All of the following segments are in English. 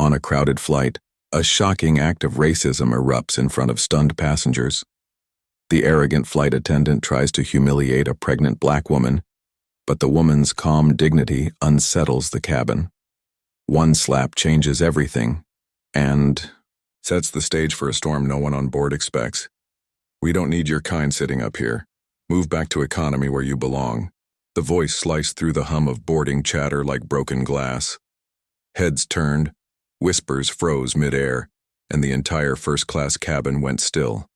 On a crowded flight, a shocking act of racism erupts in front of stunned passengers. The arrogant flight attendant tries to humiliate a pregnant black woman, but the woman's calm dignity unsettles the cabin. One slap changes everything, and sets the stage for a storm no one on board expects. "We don't need your kind sitting up here. Move back to economy where you belong." The voice sliced through the hum of boarding chatter like broken glass. Heads turned, whispers froze mid-air, and the entire first-class cabin went still.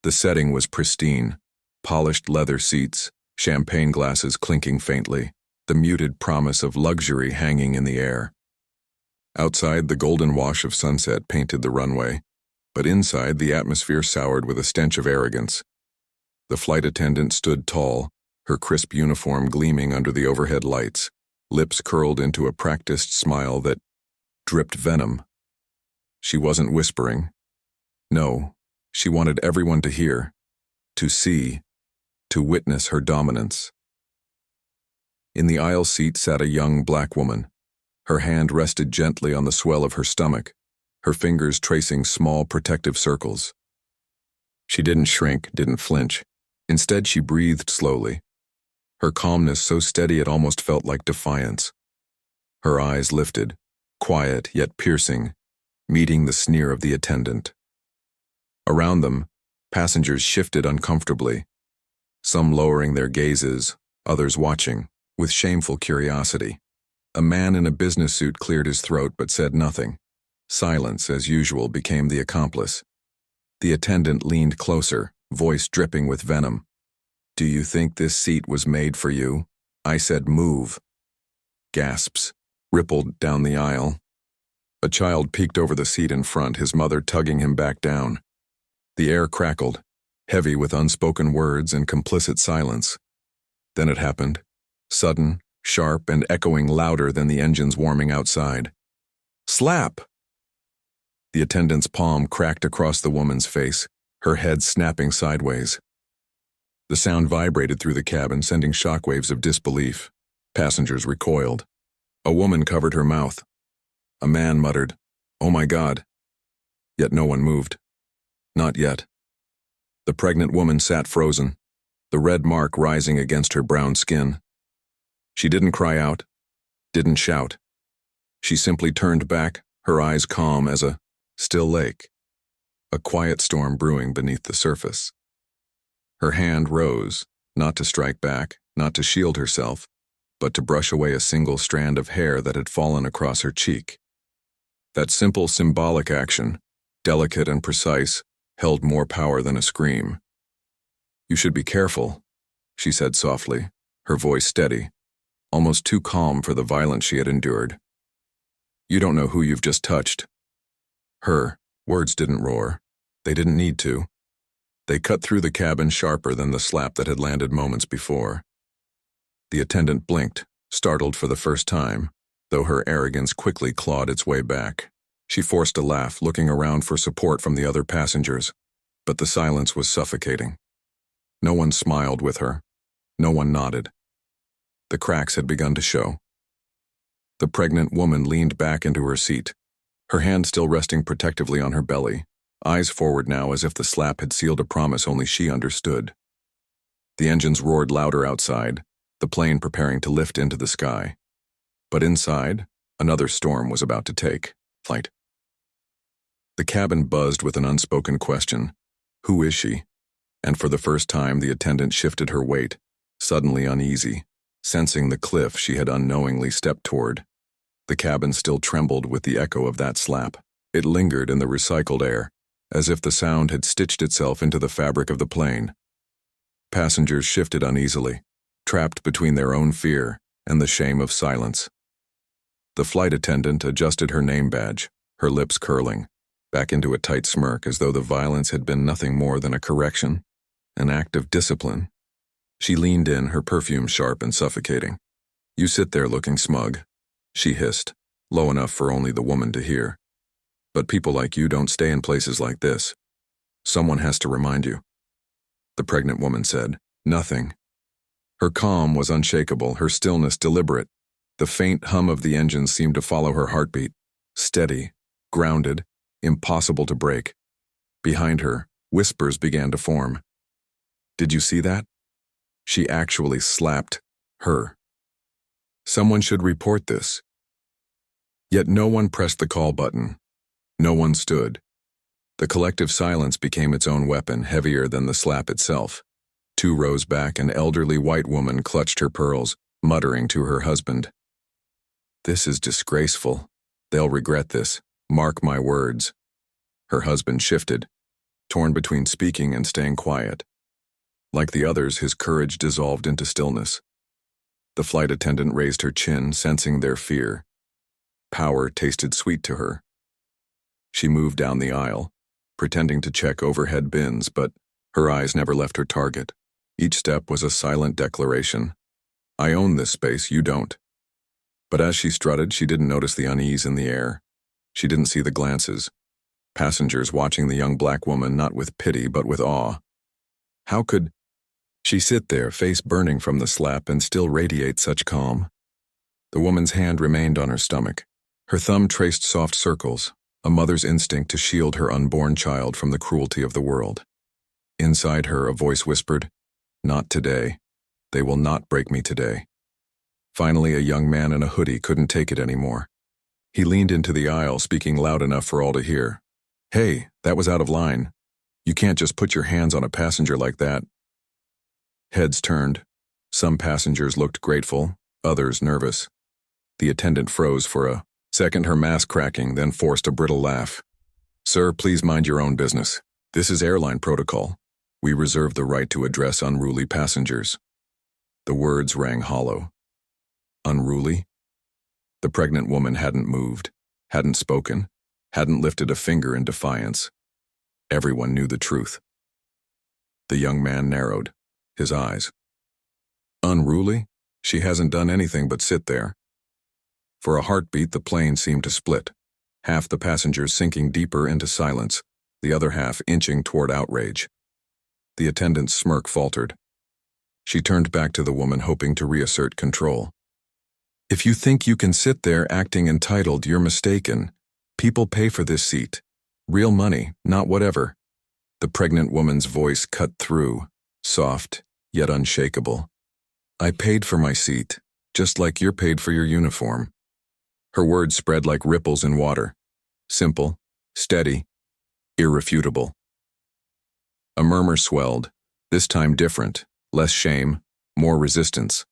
The setting was pristine, polished leather seats, champagne glasses clinking faintly, the muted promise of luxury hanging in the air. Outside, the golden wash of sunset painted the runway, but inside the atmosphere soured with a stench of arrogance. The flight attendant stood tall, her crisp uniform gleaming under the overhead lights, lips curled into a practiced smile that dripped venom. She wasn't whispering. No, she wanted everyone to hear, to see, to witness her dominance. In the aisle seat sat a young black woman. Her hand rested gently on the swell of her stomach, her fingers tracing small protective circles. She didn't shrink, didn't flinch. Instead, she breathed slowly, her calmness so steady it almost felt like defiance. Her eyes lifted, quiet yet piercing, meeting the sneer of the attendant. Around them, passengers shifted uncomfortably, some lowering their gazes, others watching, with shameful curiosity. A man in a business suit cleared his throat but said nothing. Silence, as usual, became the accomplice. The attendant leaned closer, voice dripping with venom. "Do you think this seat was made for you? I said move." Gasps rippled down the aisle. A child peeked over the seat in front, his mother tugging him back down. The air crackled, heavy with unspoken words and complicit silence. Then it happened, sudden, sharp, and echoing louder than the engines warming outside. "Slap!" The attendant's palm cracked across the woman's face, her head snapping sideways. The sound vibrated through the cabin, sending shockwaves of disbelief. Passengers recoiled. A woman covered her mouth. A man muttered, "Oh my God." Yet no one moved. Not yet. The pregnant woman sat frozen, the red mark rising against her brown skin. She didn't cry out, didn't shout. She simply turned back, her eyes calm as a still lake, a quiet storm brewing beneath the surface. Her hand rose, not to strike back, not to shield herself, but to brush away a single strand of hair that had fallen across her cheek. That simple symbolic action, delicate and precise, held more power than a scream. "You should be careful," she said softly, her voice steady, almost too calm for the violence she had endured. "You don't know who you've just touched." Her words didn't roar. They didn't need to. They cut through the cabin sharper than the slap that had landed moments before. The attendant blinked, startled for the first time, though her arrogance quickly clawed its way back. She forced a laugh, looking around for support from the other passengers, but the silence was suffocating. No one smiled with her. No one nodded. The cracks had begun to show. The pregnant woman leaned back into her seat, her hand still resting protectively on her belly, eyes forward now as if the slap had sealed a promise only she understood. The engines roared louder outside, the plane preparing to lift into the sky. But inside, another storm was about to take flight. The cabin buzzed with an unspoken question. Who is she? And for the first time, the attendant shifted her weight, suddenly uneasy, sensing the cliff she had unknowingly stepped toward. The cabin still trembled with the echo of that slap. It lingered in the recycled air, as if the sound had stitched itself into the fabric of the plane. Passengers shifted uneasily, trapped between their own fear and the shame of silence. The flight attendant adjusted her name badge, her lips curling, back into a tight smirk as though the violence had been nothing more than a correction, an act of discipline. She leaned in, her perfume sharp and suffocating. "You sit there looking smug," she hissed, low enough for only the woman to hear. "But people like you don't stay in places like this. Someone has to remind you." The pregnant woman said, "Nothing." Her calm was unshakable, her stillness deliberate. The faint hum of the engine seemed to follow her heartbeat, steady, grounded, impossible to break. Behind her, whispers began to form. Did you see that? She actually slapped her. Someone should report this. Yet no one pressed the call button. No one stood. The collective silence became its own weapon, heavier than the slap itself. 2 rows back, an elderly white woman clutched her pearls, muttering to her husband. This is disgraceful. They'll regret this. Mark my words. Her husband shifted, torn between speaking and staying quiet. Like the others, his courage dissolved into stillness. The flight attendant raised her chin, sensing their fear. Power tasted sweet to her. She moved down the aisle, pretending to check overhead bins, but her eyes never left her target. Each step was a silent declaration. I own this space, you don't. But as she strutted, she didn't notice the unease in the air. She didn't see the glances. Passengers watching the young black woman not with pity but with awe. How could she sit there, face burning from the slap, and still radiate such calm? The woman's hand remained on her stomach. Her thumb traced soft circles, a mother's instinct to shield her unborn child from the cruelty of the world. Inside her, a voice whispered, "Not today. They will not break me today." Finally, a young man in a hoodie couldn't take it anymore. He leaned into the aisle, speaking loud enough for all to hear. "Hey, that was out of line. You can't just put your hands on a passenger like that." Heads turned. Some passengers looked grateful, others nervous. The attendant froze for a second, her mask cracking, then forced a brittle laugh. "Sir, please mind your own business. This is airline protocol. We reserve the right to address unruly passengers." The words rang hollow. Unruly? The pregnant woman hadn't moved, hadn't spoken, hadn't lifted a finger in defiance. Everyone knew the truth. The young man narrowed his eyes. Unruly? She hasn't done anything but sit there. For a heartbeat, the plane seemed to split, half the passengers sinking deeper into silence, the other half inching toward outrage. The attendant's smirk faltered. She turned back to the woman, hoping to reassert control. "If you think you can sit there acting entitled, you're mistaken. People pay for this seat. Real money, not whatever." The pregnant woman's voice cut through, soft, yet unshakable. "I paid for my seat, just like you're paid for your uniform." Her words spread like ripples in water. Simple, steady, irrefutable. A murmur swelled, this time different, less shame, more resistance.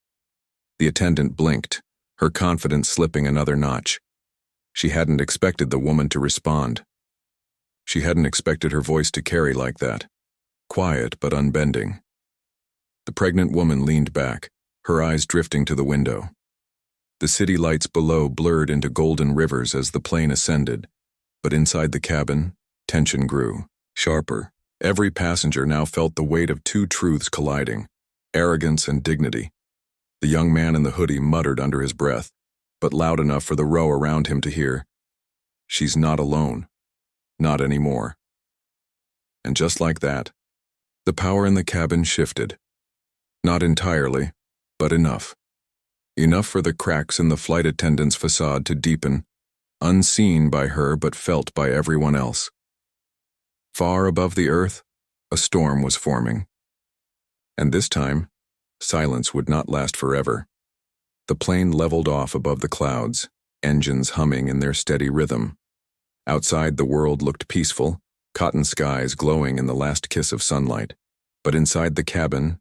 The attendant blinked, her confidence slipping another notch. She hadn't expected the woman to respond. She hadn't expected her voice to carry like that, quiet but unbending. The pregnant woman leaned back, her eyes drifting to the window. The city lights below blurred into golden rivers as the plane ascended, but inside the cabin, tension grew, sharper. Every passenger now felt the weight of 2 truths colliding, arrogance and dignity. The young man in the hoodie muttered under his breath, but loud enough for the row around him to hear, "She's not alone. Not anymore." And just like that, the power in the cabin shifted. Not entirely, but enough. Enough for the cracks in the flight attendant's facade to deepen, unseen by her but felt by everyone else. Far above the earth, a storm was forming. And this time, silence would not last forever. The plane leveled off above the clouds, engines humming in their steady rhythm. Outside, the world looked peaceful, cotton skies glowing in the last kiss of sunlight. But inside the cabin,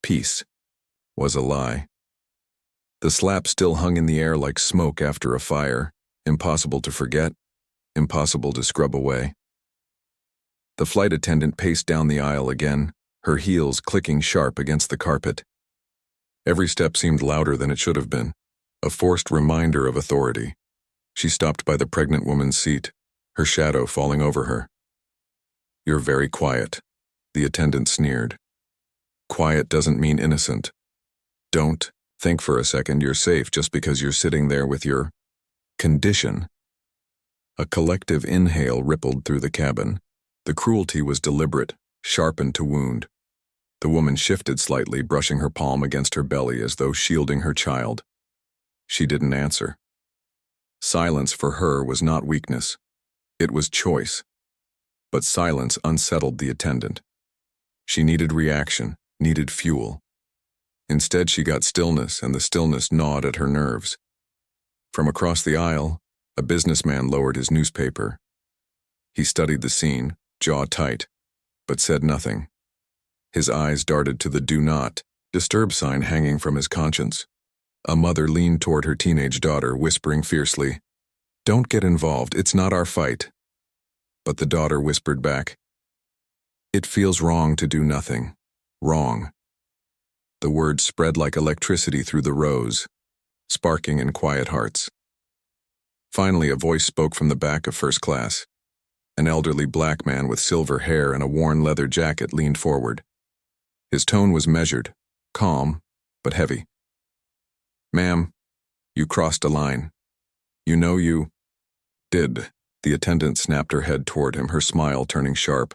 peace was a lie. The slap still hung in the air like smoke after a fire, impossible to forget, impossible to scrub away. The flight attendant paced down the aisle again, her heels clicking sharp against the carpet. Every step seemed louder than it should have been, a forced reminder of authority. She stopped by the pregnant woman's seat, her shadow falling over her. "You're very quiet," the attendant sneered. "Quiet doesn't mean innocent. Don't think for a second you're safe just because you're sitting there with your condition." A collective inhale rippled through the cabin. The cruelty was deliberate, sharpened to wound. The woman shifted slightly, brushing her palm against her belly as though shielding her child. She didn't answer. Silence for her was not weakness. It was choice, but silence unsettled the attendant. She needed reaction, needed fuel. Instead, she got stillness, and the stillness gnawed at her nerves. From across the aisle, a businessman lowered his newspaper. He studied the scene, jaw tight, but said nothing. His eyes darted to the "Do Not Disturb" sign hanging from his conscience. A mother leaned toward her teenage daughter, whispering fiercely, "Don't get involved, it's not our fight." But the daughter whispered back, "It feels wrong to do nothing. Wrong." The words spread like electricity through the rows, sparking in quiet hearts. Finally, a voice spoke from the back of first class. An elderly black man with silver hair and a worn leather jacket leaned forward. His tone was measured, calm, but heavy. "Ma'am, you crossed a line. You know you did." The attendant snapped her head toward him, her smile turning sharp.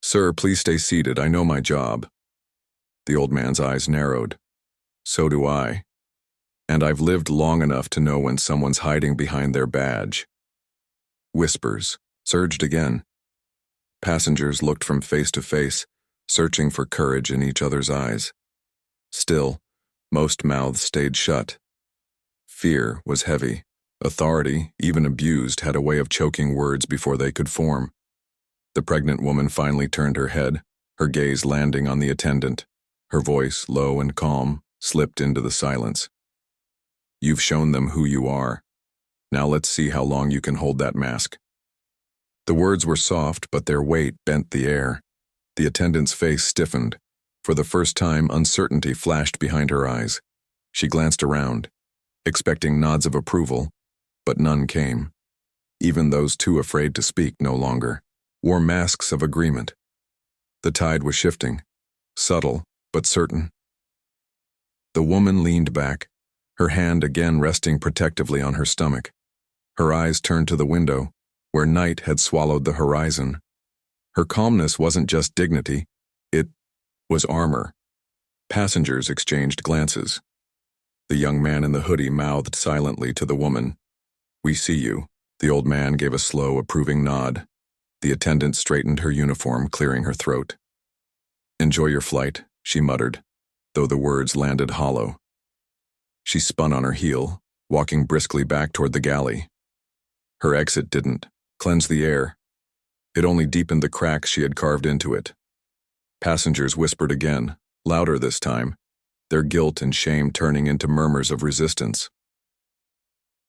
"Sir, please stay seated. I know my job." The old man's eyes narrowed. "So do I. And I've lived long enough to know when someone's hiding behind their badge." Whispers surged again. Passengers looked from face to face, searching for courage in each other's eyes. Still, most mouths stayed shut. Fear was heavy. Authority, even abused, had a way of choking words before they could form. The pregnant woman finally turned her head, her gaze landing on the attendant. Her voice, low and calm, slipped into the silence. "You've shown them who you are. Now let's see how long you can hold that mask." The words were soft, but their weight bent the air. The attendant's face stiffened. For the first time, uncertainty flashed behind her eyes. She glanced around, expecting nods of approval, but none came. Even those too afraid to speak no longer wore masks of agreement. The tide was shifting, subtle but certain. The woman leaned back, her hand again resting protectively on her stomach. Her eyes turned to the window, where night had swallowed the horizon. Her calmness wasn't just dignity, it was armor. Passengers exchanged glances. The young man in the hoodie mouthed silently to the woman. "We see you." The old man gave a slow, approving nod. The attendant straightened her uniform, clearing her throat. "Enjoy your flight," she muttered, though the words landed hollow. She spun on her heel, walking briskly back toward the galley. Her exit didn't cleanse the air. It only deepened the cracks she had carved into it. Passengers whispered again, louder this time, their guilt and shame turning into murmurs of resistance.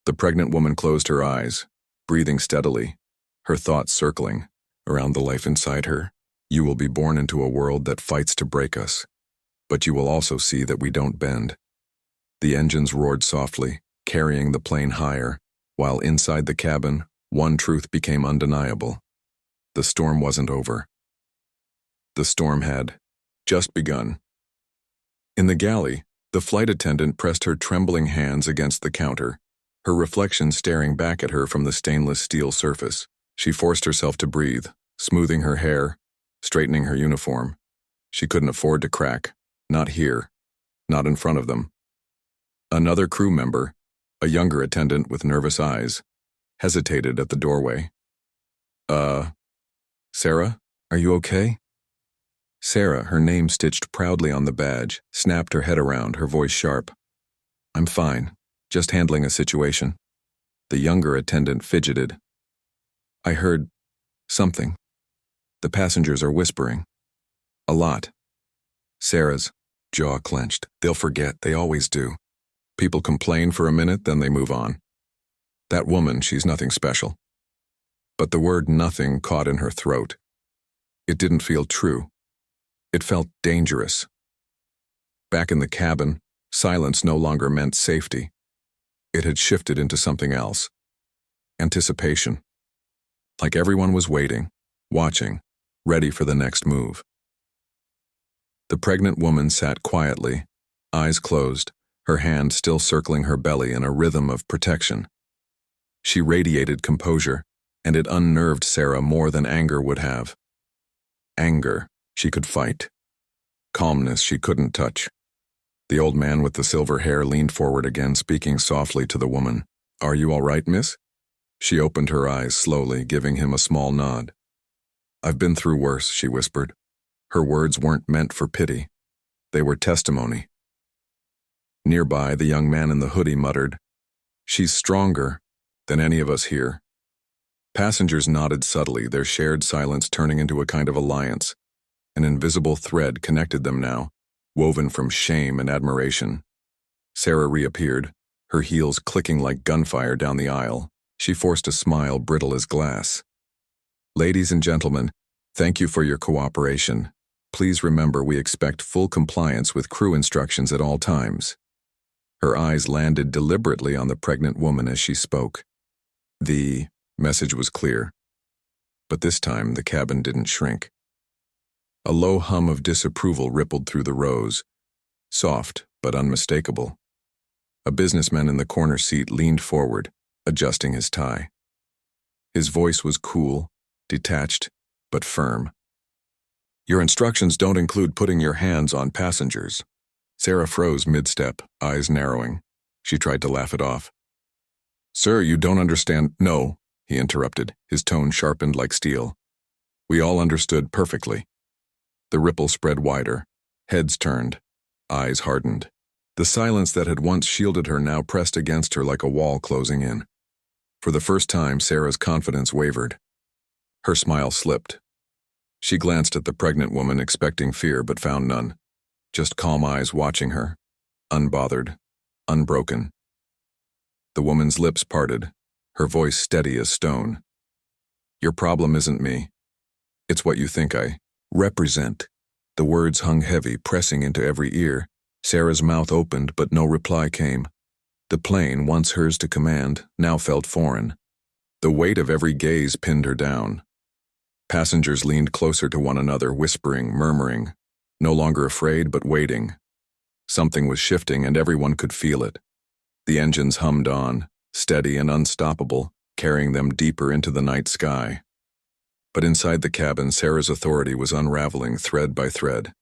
The pregnant woman closed her eyes, breathing steadily, her thoughts circling around the life inside her. "You will be born into a world that fights to break us, but you will also see that we don't bend." The engines roared softly, carrying the plane higher, while inside the cabin, one truth became undeniable. The storm wasn't over. The storm had just begun. In the galley, the flight attendant pressed her trembling hands against the counter, her reflection staring back at her from the stainless steel surface. She forced herself to breathe, smoothing her hair, straightening her uniform. She couldn't afford to crack, not here, not in front of them. Another crew member, a younger attendant with nervous eyes, hesitated at the doorway. Sarah, are you okay?" Sarah, her name stitched proudly on the badge, snapped her head around, her voice sharp. "I'm fine, just handling a situation." The younger attendant fidgeted. "I heard something. The passengers are whispering. A lot." Sarah's jaw clenched. "They'll forget, they always do. People complain for a minute, then they move on. That woman, she's nothing special." But the word nothing caught in her throat. It didn't feel true. It felt dangerous. Back in the cabin, silence no longer meant safety. It had shifted into something else. Anticipation. Like everyone was waiting, watching, ready for the next move. The pregnant woman sat quietly, eyes closed, her hand still circling her belly in a rhythm of protection. She radiated composure, and it unnerved Sarah more than anger would have. Anger, she could fight. Calmness, she couldn't touch. The old man with the silver hair leaned forward again, speaking softly to the woman. "Are you all right, miss?" She opened her eyes slowly, giving him a small nod. "I've been through worse," she whispered. Her words weren't meant for pity. They were testimony. Nearby, the young man in the hoodie muttered, "She's stronger than any of us here." Passengers nodded subtly, their shared silence turning into a kind of alliance. An invisible thread connected them now, woven from shame and admiration. Sarah reappeared, her heels clicking like gunfire down the aisle. She forced a smile brittle as glass. "Ladies and gentlemen, thank you for your cooperation. Please remember we expect full compliance with crew instructions at all times." Her eyes landed deliberately on the pregnant woman as she spoke. The message was clear. But this time, the cabin didn't shrink. A low hum of disapproval rippled through the rows, soft but unmistakable. A businessman in the corner seat leaned forward, adjusting his tie. His voice was cool, detached, but firm. "Your instructions don't include putting your hands on passengers." Sarah froze mid-step, eyes narrowing. She tried to laugh it off. "Sir, you don't understand." "No," he interrupted, his tone sharpened like steel. "We all understood perfectly." The ripple spread wider. Heads turned. Eyes hardened. The silence that had once shielded her now pressed against her like a wall closing in. For the first time, Sarah's confidence wavered. Her smile slipped. She glanced at the pregnant woman, expecting fear, but found none. Just calm eyes watching her, unbothered, unbroken. The woman's lips parted, her voice steady as stone. "Your problem isn't me. It's what you think I represent." The words hung heavy, pressing into every ear. Sarah's mouth opened, but no reply came. The plane, once hers to command, now felt foreign. The weight of every gaze pinned her down. Passengers leaned closer to one another, whispering, murmuring, no longer afraid but waiting. Something was shifting, and everyone could feel it. The engines hummed on, steady and unstoppable, carrying them deeper into the night sky. But inside the cabin, Sarah's authority was unraveling thread by thread.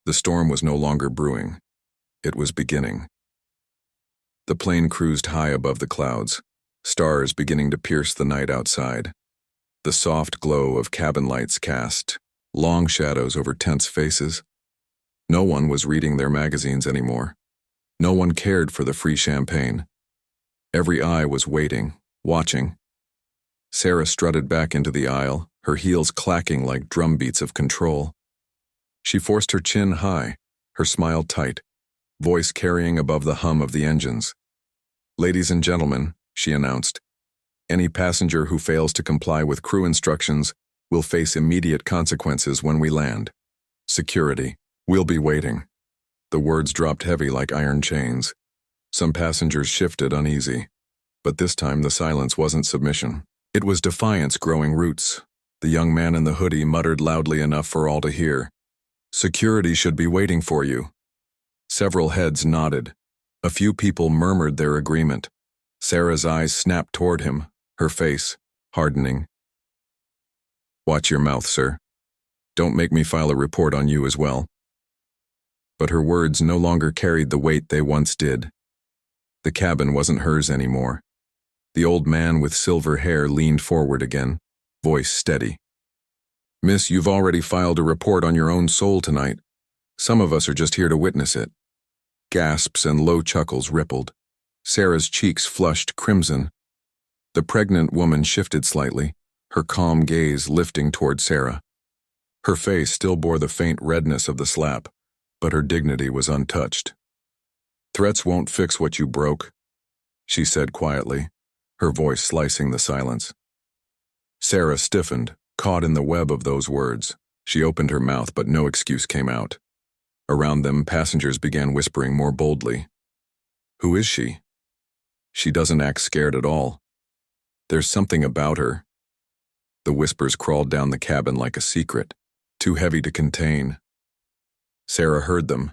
The storm was no longer brewing. It was beginning. The plane cruised high above the clouds, stars beginning to pierce the night outside. The soft glow of cabin lights cast long shadows over tense faces. No one was reading their magazines anymore. No one cared for the free champagne. Every eye was waiting, watching. Sarah strutted back into the aisle, her heels clacking like drumbeats of control. She forced her chin high, her smile tight, voice carrying above the hum of the engines. "Ladies and gentlemen," she announced, "any passenger who fails to comply with crew instructions will face immediate consequences when we land. Security, we'll be waiting." The words dropped heavy like iron chains. Some passengers shifted uneasy. But this time the silence wasn't submission. It was defiance growing roots. The young man in the hoodie muttered loudly enough for all to hear, "Security should be waiting for you." Several heads nodded. A few people murmured their agreement. Sarah's eyes snapped toward him, her face hardening. "Watch your mouth, sir. Don't make me file a report on you as well." But her words no longer carried the weight they once did. The cabin wasn't hers anymore. The old man with silver hair leaned forward again, voice steady. "Miss, you've already filed a report on your own soul tonight. Some of us are just here to witness it." Gasps and low chuckles rippled. Sarah's cheeks flushed crimson. The pregnant woman shifted slightly, her calm gaze lifting toward Sarah. Her face still bore the faint redness of the slap, but her dignity was untouched. "Threats won't fix what you broke," she said quietly, her voice slicing the silence. Sarah stiffened, caught in the web of those words. She opened her mouth, but no excuse came out. Around them, passengers began whispering more boldly. "Who is she? She doesn't act scared at all. There's something about her." The whispers crawled down the cabin like a secret, too heavy to contain. Sarah heard them,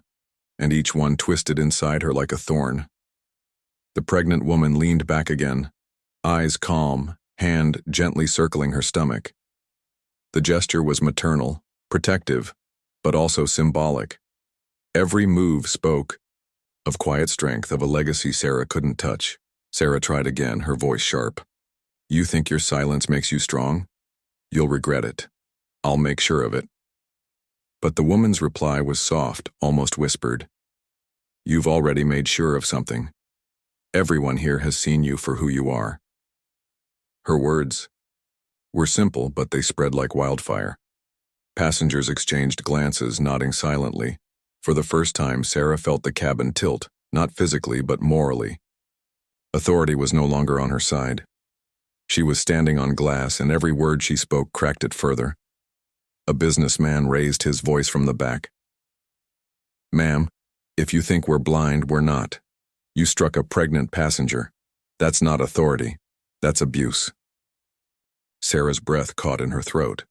and each one twisted inside her like a thorn. The pregnant woman leaned back again, eyes calm, hand gently circling her stomach. The gesture was maternal, protective, but also symbolic. Every move spoke of quiet strength, of a legacy Sarah couldn't touch. Sarah tried again, her voice sharp. You think your silence makes you strong? You'll regret it. I'll make sure of it. But the woman's reply was soft, almost whispered. You've already made sure of something. Everyone here has seen you for who you are. Her words were simple, but they spread like wildfire. Passengers exchanged glances, nodding silently. For the first time, Sarah felt the cabin tilt, not physically, but morally. Authority was no longer on her side. She was standing on glass, and every word she spoke cracked it further. A businessman raised his voice from the back. Ma'am, if you think we're blind, we're not. You struck a pregnant passenger. That's not authority. That's abuse. Sarah's breath caught in her throat.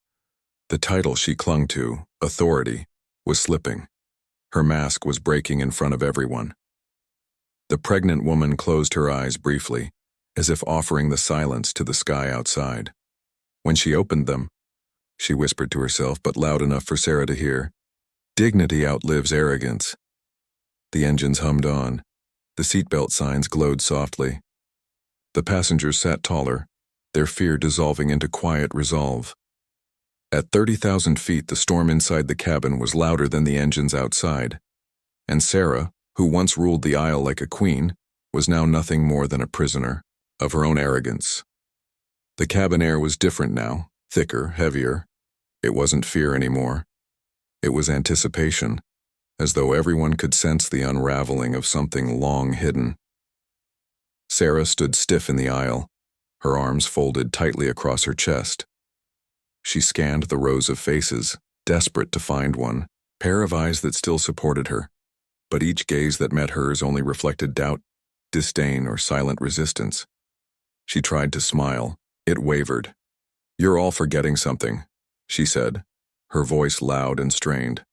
The title she clung to, authority, was slipping. Her mask was breaking in front of everyone. The pregnant woman closed her eyes briefly, as if offering the silence to the sky outside. When she opened them, she whispered to herself, but loud enough for Sarah to hear, "Dignity outlives arrogance." The engines hummed on. The seatbelt signs glowed softly. The passengers sat taller, their fear dissolving into quiet resolve. At 30,000 feet, the storm inside the cabin was louder than the engines outside, and Sarah, who once ruled the aisle like a queen, was now nothing more than a prisoner of her own arrogance. The cabin air was different now, thicker, heavier. It wasn't fear anymore. It was anticipation, as though everyone could sense the unraveling of something long hidden. Sarah stood stiff in the aisle, her arms folded tightly across her chest. She scanned the rows of faces, desperate to find one, pair of eyes that still supported her, but each gaze that met hers only reflected doubt, disdain, or silent resistance. She tried to smile. It wavered. "You're all forgetting something," she said, her voice loud and strained.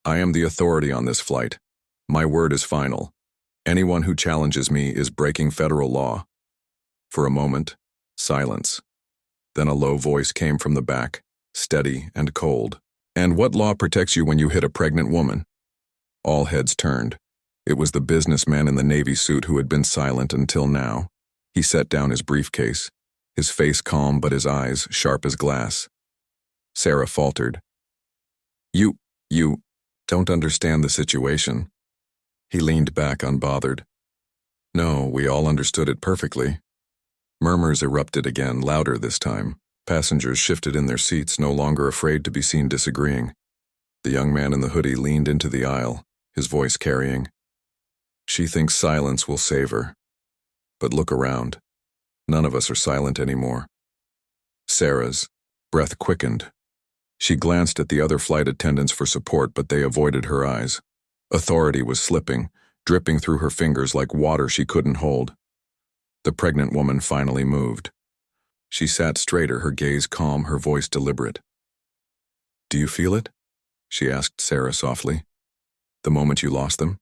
"I am the authority on this flight. My word is final. Anyone who challenges me is breaking federal law." For a moment, silence. Then a low voice came from the back, steady and cold. "And what law protects you when you hit a pregnant woman?" All heads turned. It was the businessman in the navy suit who had been silent until now. He set down his briefcase, his face calm but his eyes sharp as glass. Sarah faltered. You don't understand the situation." He leaned back unbothered. "No, we all understood it perfectly." Murmurs erupted again, louder this time. Passengers shifted in their seats, no longer afraid to be seen disagreeing. The young man in the hoodie leaned into the aisle, his voice carrying, "She thinks silence will save her. But look around. None of us are silent anymore." Sarah's breath quickened. She glanced at the other flight attendants for support, but they avoided her eyes. Authority was slipping, dripping through her fingers like water she couldn't hold. The pregnant woman finally moved. She sat straighter, her gaze calm, her voice deliberate. "Do you feel it?" she asked Sarah softly. "The moment you lost them?"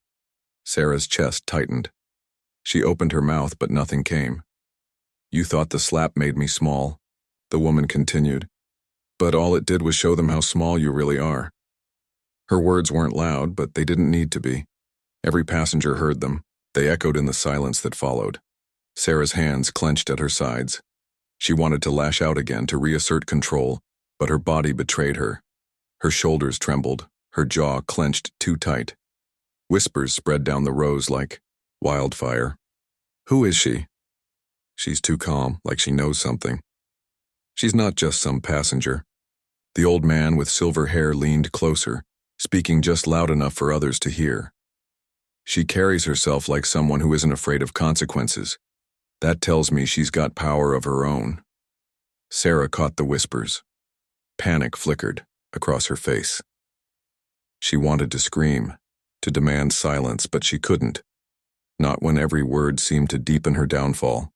Sarah's chest tightened. She opened her mouth, but nothing came. "You thought the slap made me small," the woman continued. "But all it did was show them how small you really are." Her words weren't loud, but they didn't need to be. Every passenger heard them. They echoed in the silence that followed. Sarah's hands clenched at her sides. She wanted to lash out again, to reassert control, but her body betrayed her. Her shoulders trembled, her jaw clenched too tight. Whispers spread down the rows like wildfire. "Who is she?" "She's too calm, like she knows something." "She's not just some passenger." The old man with silver hair leaned closer, speaking just loud enough for others to hear. "She carries herself like someone who isn't afraid of consequences. That tells me she's got power of her own." Sarah caught the whispers. Panic flickered across her face. She wanted to scream, to demand silence, but she couldn't. Not when every word seemed to deepen her downfall.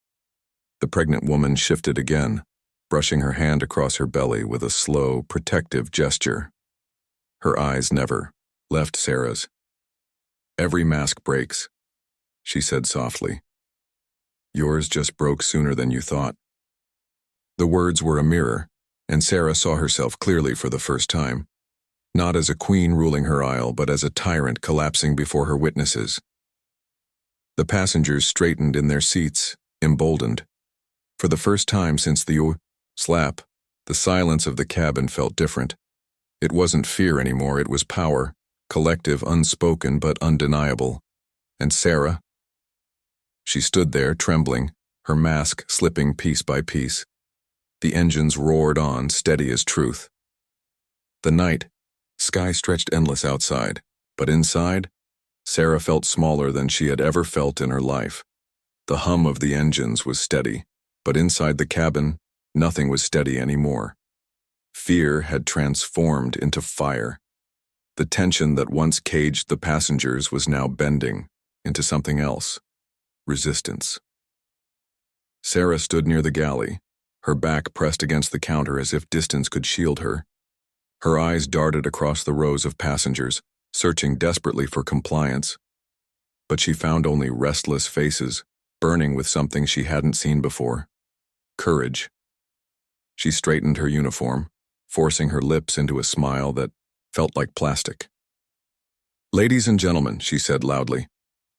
The pregnant woman shifted again, brushing her hand across her belly with a slow, protective gesture. Her eyes never left Sarah's. "Every mask breaks," she said softly. "Yours just broke sooner than you thought." The words were a mirror, and Sarah saw herself clearly for the first time. Not as a queen ruling her aisle, but as a tyrant collapsing before her witnesses. The passengers straightened in their seats, emboldened. For the first time since the slap, the silence of the cabin felt different. It wasn't fear anymore, it was power, collective, unspoken but undeniable. And Sarah? She stood there, trembling, her mask slipping piece by piece. The engines roared on, steady as truth. The night, sky stretched endless outside, but inside, Sarah felt smaller than she had ever felt in her life. The hum of the engines was steady, but inside the cabin, nothing was steady anymore. Fear had transformed into fire. The tension that once caged the passengers was now bending into something else. Resistance. Sarah stood near the galley, her back pressed against the counter as if distance could shield her. Her eyes darted across the rows of passengers, searching desperately for compliance. But she found only restless faces, burning with something she hadn't seen before. Courage. She straightened her uniform, forcing her lips into a smile that felt like plastic. "Ladies and gentlemen," she said loudly,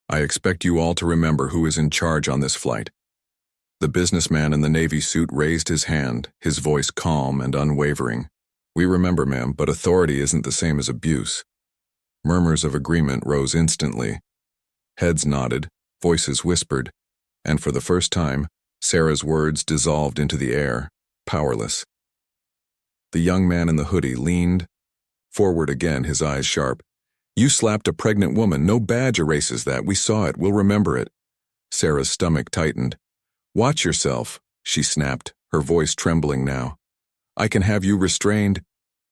"I expect you all to remember who is in charge on this flight." The businessman in the navy suit raised his hand, his voice calm and unwavering. "We remember, ma'am, but authority isn't the same as abuse." Murmurs of agreement rose instantly. Heads nodded, voices whispered, and for the first time, Sarah's words dissolved into the air, powerless. The young man in the hoodie leaned forward again, his eyes sharp. "You slapped a pregnant woman. No badge erases that. We saw it. We'll remember it." Sarah's stomach tightened. "Watch yourself," she snapped, her voice trembling now. "I can have you restrained."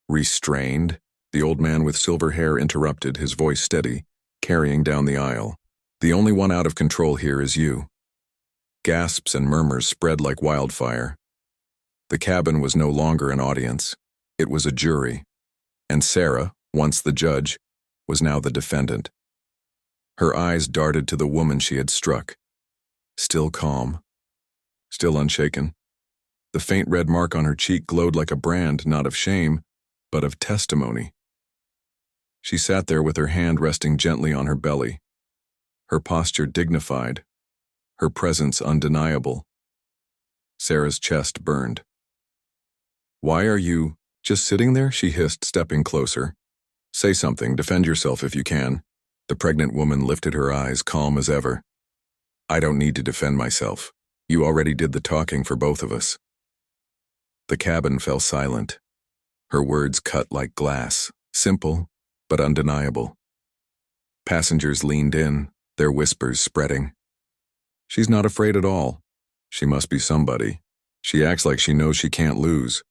"Restrained?" The old man with silver hair interrupted, his voice steady, carrying down the aisle. "The only one out of control here is you." Gasps and murmurs spread like wildfire. The cabin was no longer an audience. It was a jury. And Sarah, once the judge, was now the defendant. Her eyes darted to the woman she had struck. Still calm. Still unshaken. The faint red mark on her cheek glowed like a brand, not of shame, but of testimony. She sat there with her hand resting gently on her belly, her posture dignified, her presence undeniable. Sarah's chest burned. "Why are you just sitting there?" she hissed, stepping closer. "Say something, defend yourself if you can." The pregnant woman lifted her eyes, calm as ever. "I don't need to defend myself. You already did the talking for both of us." The cabin fell silent. Her words cut like glass, simple but undeniable. Passengers leaned in, their whispers spreading. "She's not afraid at all. She must be somebody. She acts like she knows she can't lose."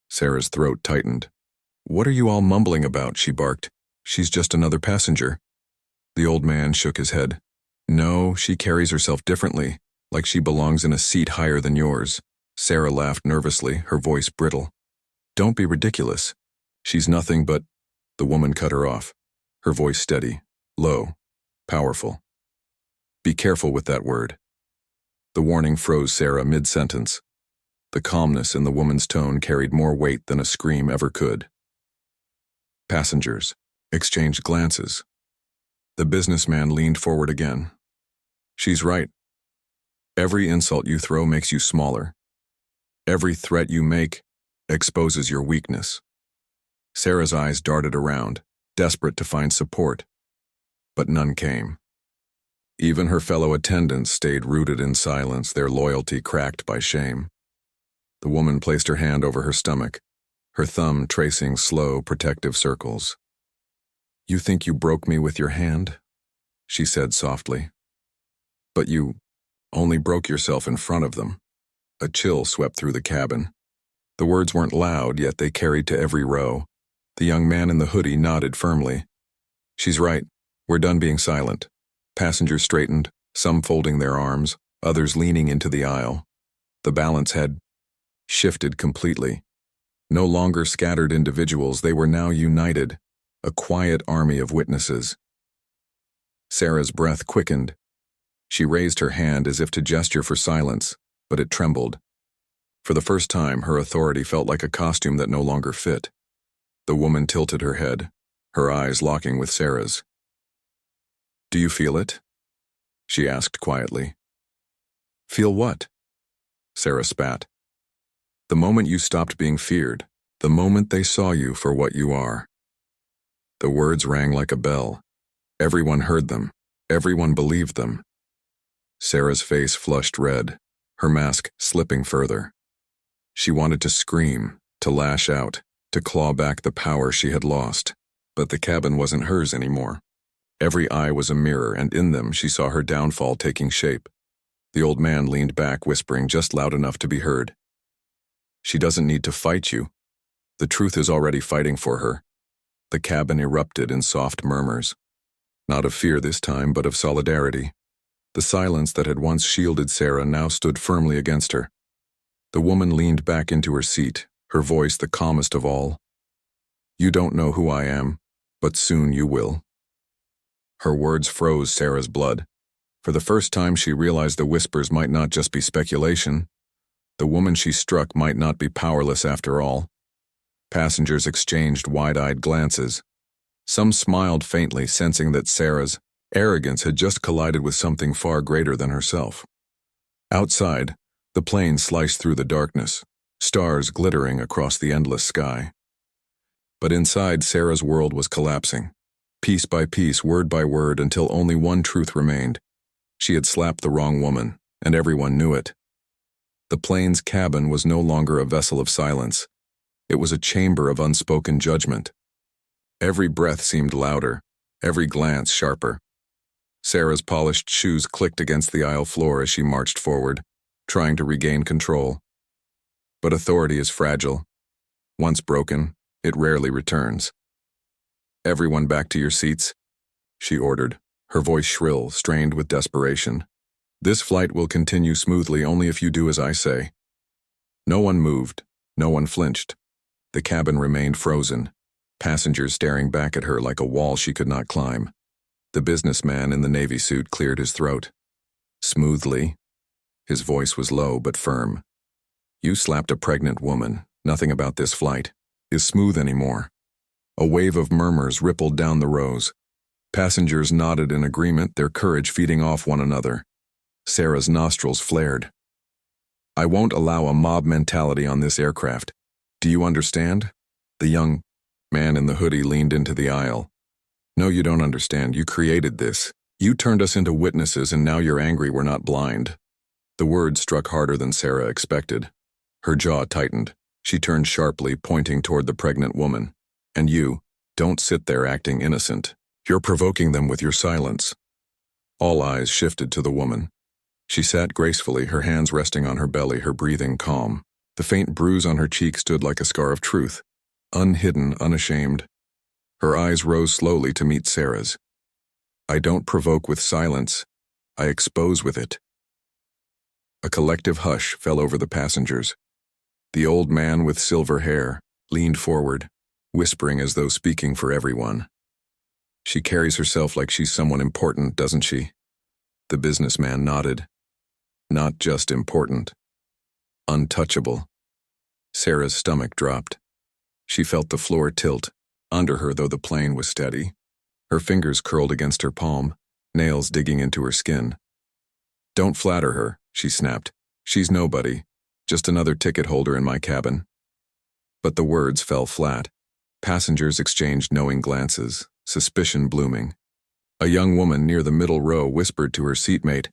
Sarah's throat tightened. "What are you all mumbling about?" she barked. "She's just another passenger." The old man shook his head. "No, she carries herself differently, like she belongs in a seat higher than yours." Sarah laughed nervously, her voice brittle. "Don't be ridiculous. She's nothing but—" The woman cut her off, her voice steady, low, powerful. "Be careful with that word." The warning froze Sarah mid-sentence. The calmness in the woman's tone carried more weight than a scream ever could. Passengers exchanged glances. The businessman leaned forward again. "She's right. Every insult you throw makes you smaller. Every threat you make exposes your weakness." Sarah's eyes darted around, desperate to find support, but none came. Even her fellow attendants stayed rooted in silence, their loyalty cracked by shame. The woman placed her hand over her stomach, her thumb tracing slow, protective circles. "You think you broke me with your hand?" she said softly. "But you only broke yourself in front of them." A chill swept through the cabin. The words weren't loud, yet they carried to every row. The young man in the hoodie nodded firmly. "She's right. We're done being silent." Passengers straightened, some folding their arms, others leaning into the aisle. The balance had shifted completely. No longer scattered individuals, they were now united, a quiet army of witnesses. Sarah's breath quickened. She raised her hand as if to gesture for silence, but it trembled. For the first time, her authority felt like a costume that no longer fit. The woman tilted her head, her eyes locking with Sarah's. "Do you feel it?" she asked quietly. "Feel what?" Sarah spat. "The moment you stopped being feared, the moment they saw you for what you are." The words rang like a bell. Everyone heard them. Everyone believed them. Sarah's face flushed red, her mask slipping further. She wanted to scream, to lash out, to claw back the power she had lost. But the cabin wasn't hers anymore. Every eye was a mirror, and in them she saw her downfall taking shape. The old man leaned back, whispering just loud enough to be heard. "She doesn't need to fight you. The truth is already fighting for her." The cabin erupted in soft murmurs. Not of fear this time, but of solidarity. The silence that had once shielded Sarah now stood firmly against her. The woman leaned back into her seat, her voice the calmest of all. "You don't know who I am, but soon you will." Her words froze Sarah's blood. For the first time she realized the whispers might not just be speculation. The woman she struck might not be powerless after all. Passengers exchanged wide-eyed glances. Some smiled faintly, sensing that Sarah's arrogance had just collided with something far greater than herself. Outside, the plane sliced through the darkness, stars glittering across the endless sky. But inside, Sarah's world was collapsing, piece by piece, word by word, until only one truth remained. She had slapped the wrong woman, and everyone knew it. The plane's cabin was no longer a vessel of silence. It was a chamber of unspoken judgment. Every breath seemed louder, every glance sharper. Sarah's polished shoes clicked against the aisle floor as she marched forward, trying to regain control. But authority is fragile. Once broken, it rarely returns. "Everyone back to your seats," she ordered, her voice shrill, strained with desperation. "This flight will continue smoothly only if you do as I say." No one moved, no one flinched. The cabin remained frozen, passengers staring back at her like a wall she could not climb. The businessman in the navy suit cleared his throat. "Smoothly?" His voice was low but firm. "You slapped a pregnant woman. Nothing about this flight is smooth anymore." A wave of murmurs rippled down the rows. Passengers nodded in agreement, their courage feeding off one another. Sarah's nostrils flared. "I won't allow a mob mentality on this aircraft. Do you understand?" The young man in the hoodie leaned into the aisle. "No, you don't understand. You created this. You turned us into witnesses, and now you're angry we're not blind." The words struck harder than Sarah expected. Her jaw tightened. She turned sharply, pointing toward the pregnant woman. "And you, don't sit there acting innocent. You're provoking them with your silence." All eyes shifted to the woman. She sat gracefully, her hands resting on her belly, her breathing calm. The faint bruise on her cheek stood like a scar of truth, unhidden, unashamed. Her eyes rose slowly to meet Sarah's. "I don't provoke with silence. I expose with it." A collective hush fell over the passengers. The old man with silver hair leaned forward, whispering as though speaking for everyone. "She carries herself like she's someone important, doesn't she?" The businessman nodded. "Not just important. Untouchable." Sarah's stomach dropped. She felt the floor tilt, under her though the plane was steady. Her fingers curled against her palm, nails digging into her skin. "Don't flatter her," she snapped. "She's nobody, just another ticket holder in my cabin." But the words fell flat. Passengers exchanged knowing glances, suspicion blooming. A young woman near the middle row whispered to her seatmate,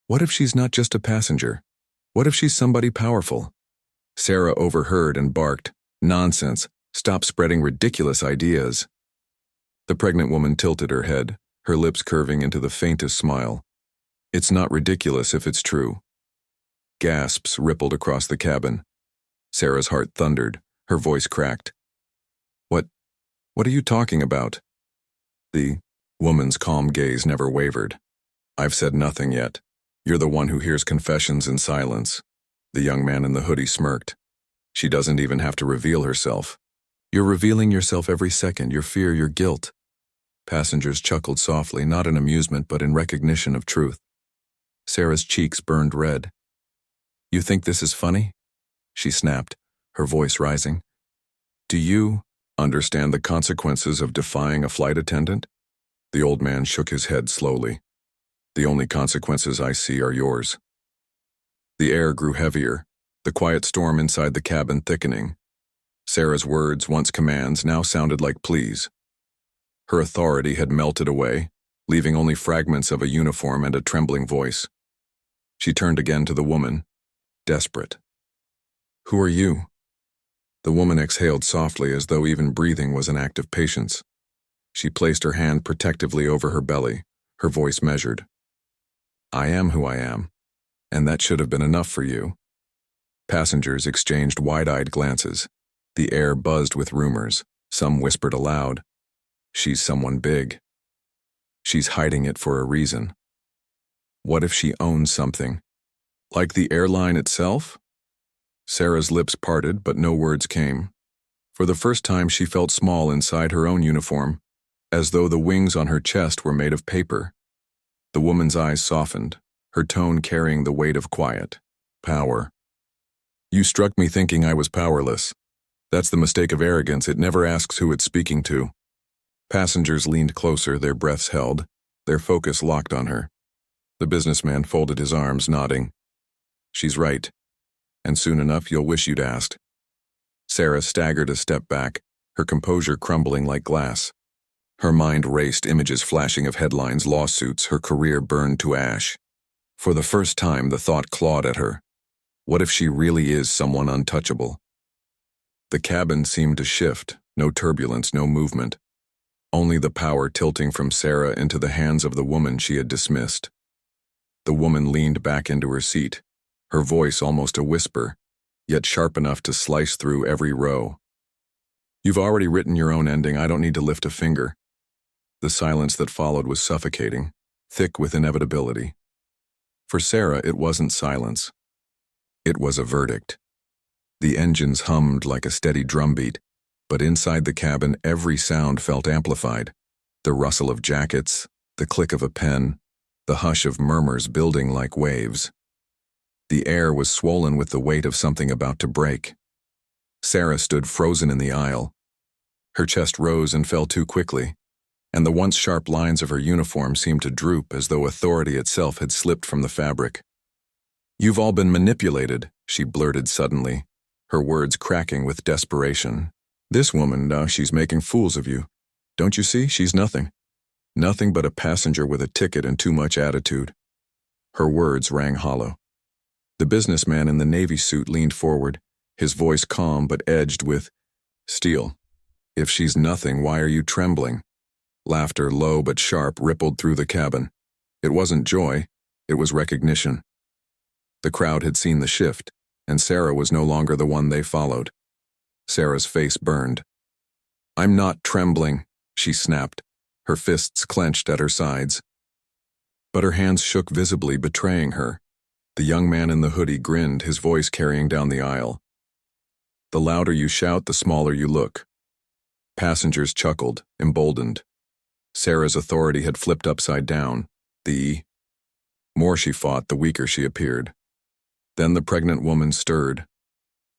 "What if she's not just a passenger? What if she's somebody powerful?" Sarah overheard and barked, "Nonsense, stop spreading ridiculous ideas." The pregnant woman tilted her head, her lips curving into the faintest smile. "It's not ridiculous if it's true." Gasps rippled across the cabin. Sarah's heart thundered, her voice cracked. What are you talking about?" The woman's calm gaze never wavered. "I've said nothing yet. You're the one who hears confessions in silence." The young man in the hoodie smirked. "She doesn't even have to reveal herself. You're revealing yourself every second, your fear, your guilt." Passengers chuckled softly, not in amusement but in recognition of truth. Sarah's cheeks burned red. "You think this is funny?" she snapped, her voice rising. "Do you understand the consequences of defying a flight attendant?" The old man shook his head slowly. "The only consequences I see are yours." The air grew heavier, the quiet storm inside the cabin thickening. Sarah's words, once commands, now sounded like pleas. Her authority had melted away, leaving only fragments of a uniform and a trembling voice. She turned again to the woman, desperate. "Who are you?" The woman exhaled softly as though even breathing was an act of patience. She placed her hand protectively over her belly, her voice measured. "I am who I am, and that should have been enough for you." Passengers exchanged wide-eyed glances. The air buzzed with rumors. Some whispered aloud, "She's someone big. She's hiding it for a reason." What if she owns something? Like the airline itself? Sarah's lips parted, but no words came. For the first time, she felt small inside her own uniform, as though the wings on her chest were made of paper. The woman's eyes softened, her tone carrying the weight of quiet. "Power. You struck me thinking I was powerless. That's the mistake of arrogance. It never asks who it's speaking to." Passengers leaned closer, their breaths held, their focus locked on her. The businessman folded his arms, nodding. "She's right. And soon enough you'll wish you'd asked." Sarah staggered a step back, her composure crumbling like glass. Her mind raced, images flashing of headlines, lawsuits, her career burned to ash. For the first time, the thought clawed at her. What if she really is someone untouchable? The cabin seemed to shift, no turbulence, no movement. Only the power tilting from Sarah into the hands of the woman she had dismissed. The woman leaned back into her seat, her voice almost a whisper, yet sharp enough to slice through every row. "You've already written your own ending. I don't need to lift a finger." The silence that followed was suffocating, thick with inevitability. For Sarah, it wasn't silence. It was a verdict. The engines hummed like a steady drumbeat, but inside the cabin every sound felt amplified. The rustle of jackets, the click of a pen, the hush of murmurs building like waves. The air was swollen with the weight of something about to break. Sarah stood frozen in the aisle. Her chest rose and fell too quickly, and the once sharp lines of her uniform seemed to droop as though authority itself had slipped from the fabric. "You've all been manipulated," she blurted suddenly, her words cracking with desperation. "This woman, she's making fools of you. Don't you see? She's nothing. Nothing but a passenger with a ticket and too much attitude." Her words rang hollow. The businessman in the navy suit leaned forward, his voice calm but edged with steel. "If she's nothing, why are you trembling?" Laughter, low but sharp, rippled through the cabin. It wasn't joy, it was recognition. The crowd had seen the shift, and Sarah was no longer the one they followed. Sarah's face burned. "I'm not trembling," she snapped, her fists clenched at her sides. But her hands shook visibly, betraying her. The young man in the hoodie grinned, his voice carrying down the aisle. "The louder you shout, the smaller you look." Passengers chuckled, emboldened. Sarah's authority had flipped upside down. The more she fought, the weaker she appeared. Then the pregnant woman stirred.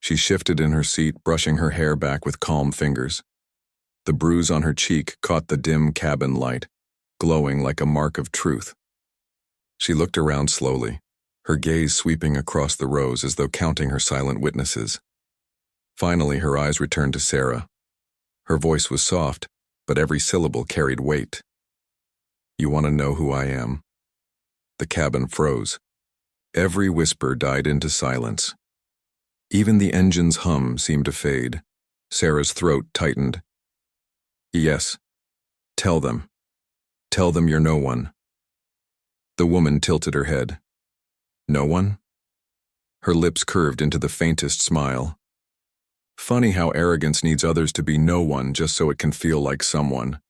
She shifted in her seat, brushing her hair back with calm fingers. The bruise on her cheek caught the dim cabin light, glowing like a mark of truth. She looked around slowly, her gaze sweeping across the rows as though counting her silent witnesses. Finally, her eyes returned to Sarah. Her voice was soft, but every syllable carried weight. "You want to know who I am?" The cabin froze. Every whisper died into silence. Even the engine's hum seemed to fade. Sarah's throat tightened. "Yes. Tell them. Tell them you're no one." The woman tilted her head. "No one?" Her lips curved into the faintest smile. Funny how arrogance needs others to be no one just so it can feel like someone.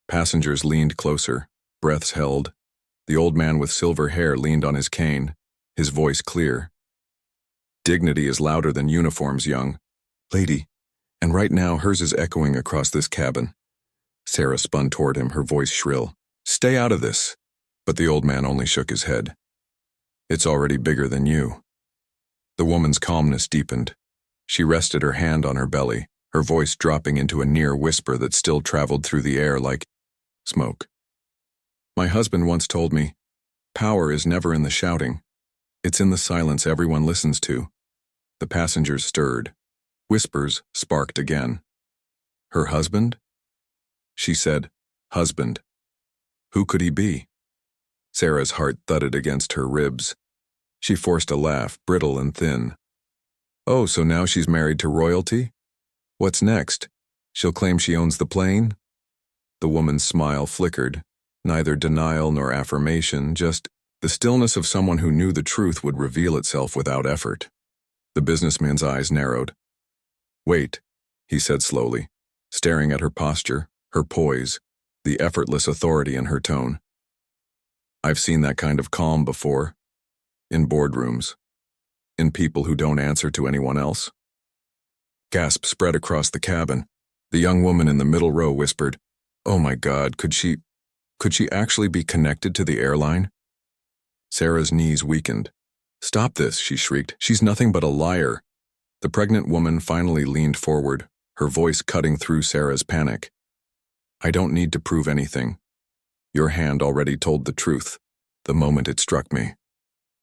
Passengers leaned closer, breaths held. The old man with silver hair leaned on his cane, his voice clear. "Dignity is louder than uniforms, young lady, and right now hers is echoing across this cabin." Sarah spun toward him, her voice shrill. "Stay out of this." But the old man only shook his head. "It's already bigger than you." The woman's calmness deepened. She rested her hand on her belly, her voice dropping into a near whisper that still traveled through the air like smoke. "My husband once told me, power is never in the shouting. It's in the silence everyone listens to." The passengers stirred. Whispers sparked again. Her husband? She said, husband. Who could he be? Sarah's heart thudded against her ribs. She forced a laugh, brittle and thin. Oh, so now she's married to royalty? What's next? She'll claim she owns the plane? The woman's smile flickered, neither denial nor affirmation, just the stillness of someone who knew the truth would reveal itself without effort. The businessman's eyes narrowed. Wait, he said slowly, staring at her posture, her poise, the effortless authority in her tone. I've seen that kind of calm before, in boardrooms, in people who don't answer to anyone else. Gasps spread across the cabin. The young woman in the middle row whispered, "Oh my God, could she actually be connected to the airline?" Sarah's knees weakened. "Stop this," she shrieked. "She's nothing but a liar." The pregnant woman finally leaned forward, her voice cutting through Sarah's panic. "I don't need to prove anything. Your hand already told the truth, the moment it struck me."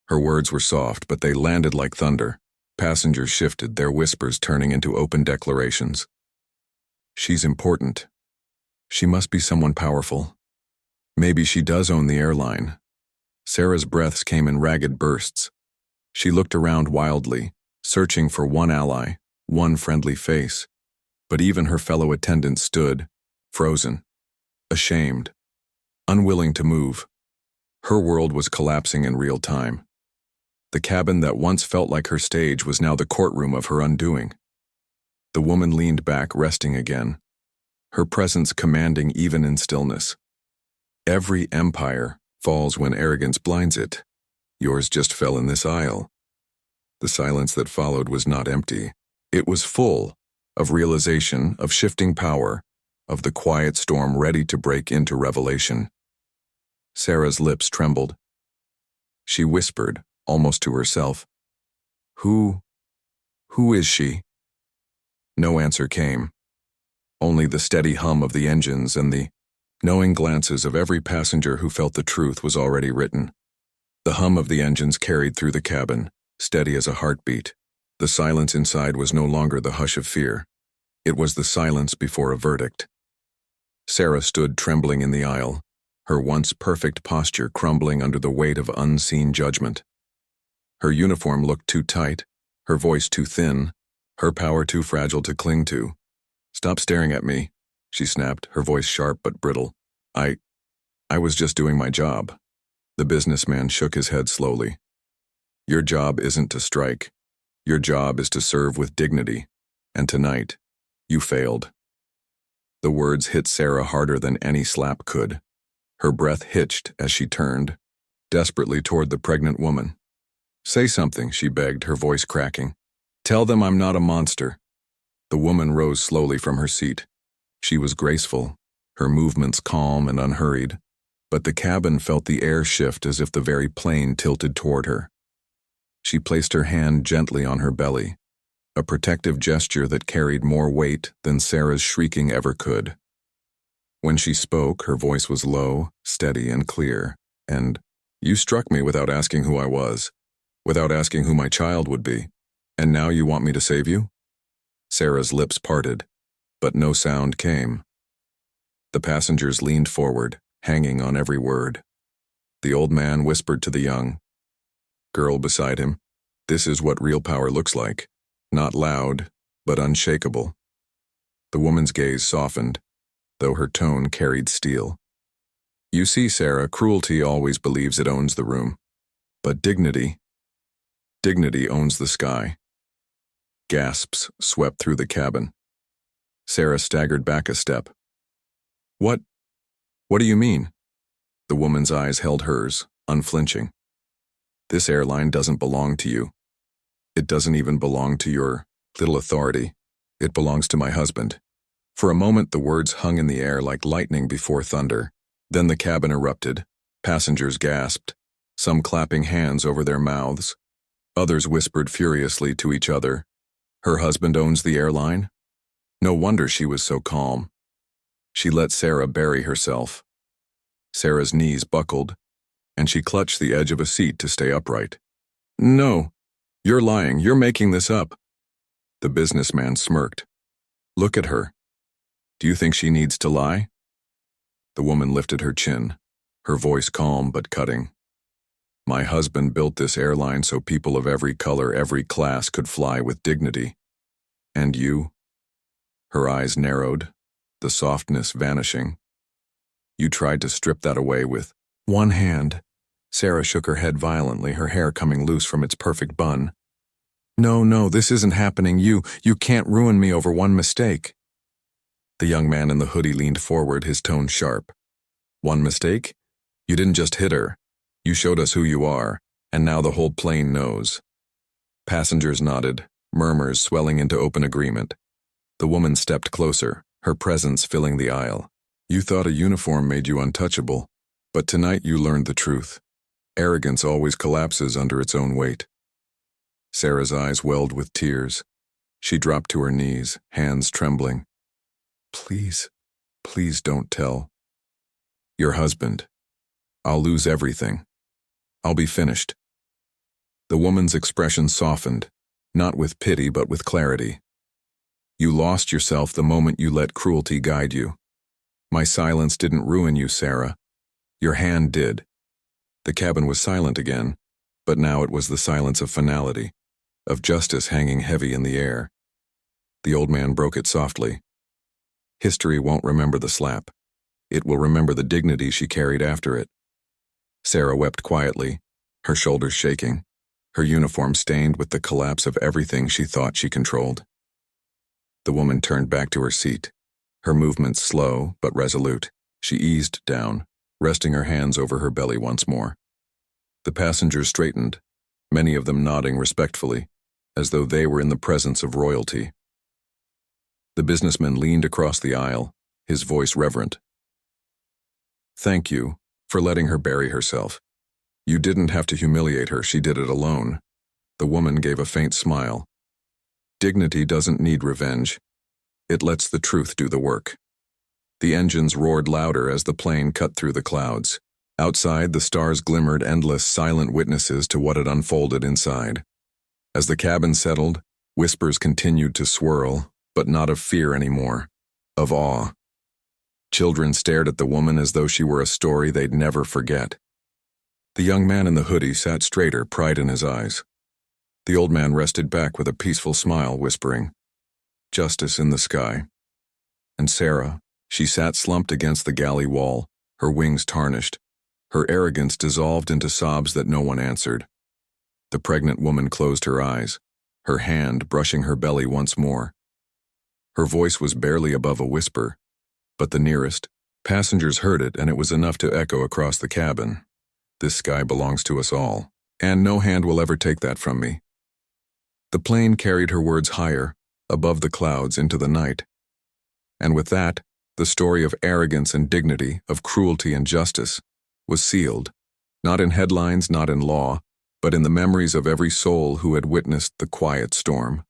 Her words were soft, but they landed like thunder. Passengers shifted, their whispers turning into open declarations. She's important. She must be someone powerful. Maybe she does own the airline. Sarah's breaths came in ragged bursts. She looked around wildly, searching for one ally, one friendly face. But even her fellow attendants stood, frozen, ashamed, unwilling to move. Her world was collapsing in real time. The cabin that once felt like her stage was now the courtroom of her undoing. The woman leaned back, resting again, her presence commanding even in stillness. Every empire falls when arrogance blinds it. Yours just fell in this aisle. The silence that followed was not empty. It was full of realization, of shifting power, of the quiet storm ready to break into revelation. Sarah's lips trembled. She whispered, almost to herself, Who is she?" No answer came. Only the steady hum of the engines and the knowing glances of every passenger who felt the truth was already written. The hum of the engines carried through the cabin, steady as a heartbeat. The silence inside was no longer the hush of fear. It was the silence before a verdict. Sarah stood trembling in the aisle, her once perfect posture crumbling under the weight of unseen judgment. Her uniform looked too tight, her voice too thin, her power too fragile to cling to. "Stop staring at me," she snapped, her voice sharp but brittle. I was just doing my job." The businessman shook his head slowly. "Your job isn't to strike. Your job is to serve with dignity. And tonight, you failed." The words hit Sarah harder than any slap could. Her breath hitched as she turned, desperately toward the pregnant woman. "Say something," she begged, her voice cracking. "Tell them I'm not a monster." The woman rose slowly from her seat. She was graceful, her movements calm and unhurried, but the cabin felt the air shift as if the very plane tilted toward her. She placed her hand gently on her belly, a protective gesture that carried more weight than Sarah's shrieking ever could. When she spoke, her voice was low, steady, and clear, and, "You struck me without asking who I was, without asking who my child would be, and now you want me to save you?" Sarah's lips parted, but no sound came. The passengers leaned forward, hanging on every word. The old man whispered to the young girl beside him, "This is what real power looks like, not loud, but unshakable." The woman's gaze softened, though her tone carried steel. "You see, Sarah, cruelty always believes it owns the room, but dignity owns the sky." Gasps swept through the cabin. Sarah staggered back a step. What do you mean?" The woman's eyes held hers, unflinching. "This airline doesn't belong to you. It doesn't even belong to your little authority. It belongs to my husband." For a moment the words hung in the air like lightning before thunder. Then the cabin erupted. Passengers gasped, some clapping hands over their mouths. Others whispered furiously to each other, "Her husband owns the airline?" No wonder she was so calm. She let Sarah bury herself. Sarah's knees buckled, and she clutched the edge of a seat to stay upright. "No, You're lying. You're making this up. The businessman smirked. Look at her. Do you think she needs to lie? The woman lifted her chin, her voice calm but cutting. My husband built this airline so people of every color, every class could fly with dignity. And you? Her eyes narrowed, the softness vanishing. You tried to strip that away with one hand. Sarah shook her head violently, her hair coming loose from its perfect bun. No, this isn't happening. You can't ruin me over one mistake. The young man in the hoodie leaned forward, his tone sharp. One mistake? You didn't just hit her. You showed us who you are, and now the whole plane knows. Passengers nodded, murmurs swelling into open agreement. The woman stepped closer, her presence filling the aisle. You thought a uniform made you untouchable, but tonight you learned the truth. Arrogance always collapses under its own weight. Sarah's eyes welled with tears. She dropped to her knees, hands trembling. Please don't tell. Your husband. I'll lose everything. I'll be finished. The woman's expression softened, not with pity but with clarity. You lost yourself the moment you let cruelty guide you. My silence didn't ruin you, Sarah. Your hand did. The cabin was silent again, but now it was the silence of finality, of justice hanging heavy in the air. The old man broke it softly. History won't remember the slap. It will remember the dignity she carried after it. Sarah wept quietly, her shoulders shaking, her uniform stained with the collapse of everything she thought she controlled. The woman turned back to her seat, her movements slow but resolute. She eased down, resting her hands over her belly once more. The passengers straightened, many of them nodding respectfully, as though they were in the presence of royalty. The businessman leaned across the aisle, his voice reverent. Thank you for letting her bury herself. You didn't have to humiliate her, she did it alone. The woman gave a faint smile. Dignity doesn't need revenge. It lets the truth do the work. The engines roared louder as the plane cut through the clouds. Outside, the stars glimmered, endless, silent witnesses to what had unfolded inside. As the cabin settled, whispers continued to swirl, but not of fear anymore, of awe. Children stared at the woman as though she were a story they'd never forget. The young man in the hoodie sat straighter, pride in his eyes. The old man rested back with a peaceful smile, whispering, "Justice in the sky." And Sarah, she sat slumped against the galley wall, her wings tarnished, her arrogance dissolved into sobs that no one answered. The pregnant woman closed her eyes, her hand brushing her belly once more. Her voice was barely above a whisper, but the nearest passengers heard it, and it was enough to echo across the cabin. This sky belongs to us all, and no hand will ever take that from me. The plane carried her words higher, above the clouds, into the night. And with that, the story of arrogance and dignity, of cruelty and justice, was sealed, not in headlines, not in law, but in the memories of every soul who had witnessed the quiet storm.